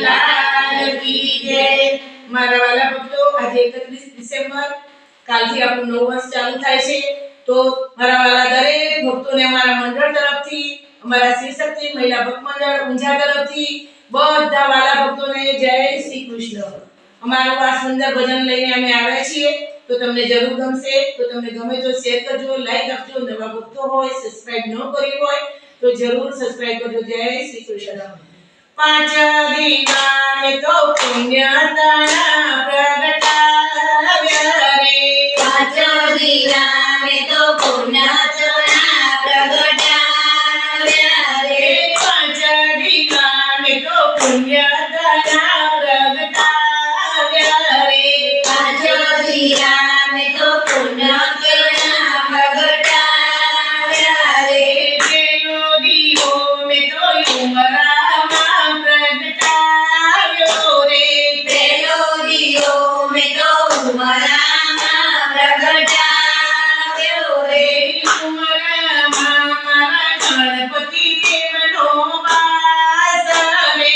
લાલ કી જય। મારા વાલા ભક્તો, આજે 31 ડિસેમ્બર કાલથી આપણું નવું વર્ષ ચાલુ થાય છે। તો મારા વાલા દરેક ભક્તોને અમારા મંડળ તરફથી, અમારા શ્રી શક્તિ મહિલા ભક્ત મંડળ ઊંઝા તરફથી બધા વાલા ભક્તોને જય શ્રી કૃષ્ણ। અમારું આ સુંદર ભજન લઈને અમે આવ્યા છીએ, તો તમને જરૂર ગમશે। તો તમને ગમે તો શેર કરજો, લાઈક આપજો। નવા ભક્તો હોય, સબસ્ક્રાઇબ ન કર્યું હોય તો જરૂર સબસ્ક્રાઇબ કરજો। જય શ્રી કૃષ્ણ। પાંચ દીવાને તો પુણ્ય તારા પ્રગટાવ્યા રે। પાંચ દીવાને તો પુણ્ય તારા પ્રગટાવ્યા રે। પાંચ દીવાને તો પુણ્ય તારા પ્રગટાવ્યા રે। પાંચ દીવાને તો પુણ્ય તારા પ્રગટાવ્યા રે। પેલો દીવો મેં તો ઉમરામાં પ્રગટાવ્યો રે। પેલો દીવો મેં તો ઉમરામાં પ્રગટાવ્યો રે। ઉમરામાં મારા ગણપતિ દેવનો વાસ રે।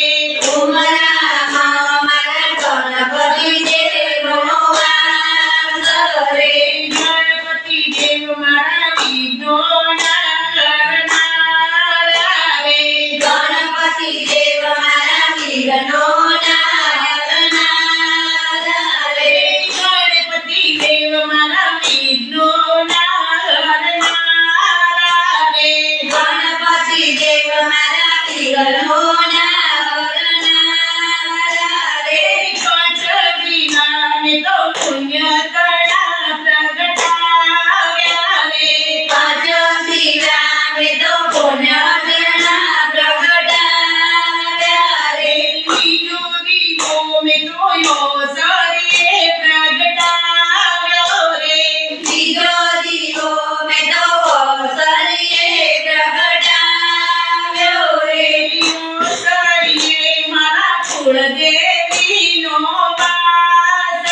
ઉમરામાં મારા ગણપતિ દેવનો વાસ રે। ગણપતિ દેવ મારા વિઘ્નોના હરનારા રે। ગણપતિ દેવ મારા વિઘ્નોના હરનારા રે। ગણપતિ દેવ મારા વિઘ્નોના હરનારા રે। ગણપતિ દેવ મારા વિઘ્નોના હરનારા રે। પાંચ દીવાને તો પુણ્ય તારા પ્રગટાવ્યા રે। પાંચ દીવાને તો પુણ્ય તારા પ્રગટાવ્યા રે। બીજો દીવો મેં તો યોસરીએ પ્રગટાવ્યો રે। બીજો દીવો મેં તો ઓસરીએ પ્રગટાવ્યો રે। યોસરીએ મારા કુળદેવીનો વાસ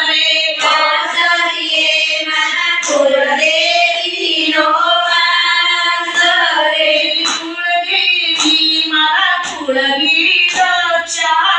રે। ઓસરીએ મારા કુળદેવીનો વાસ રે। કુળદેવી મારા કુળની રક્ષા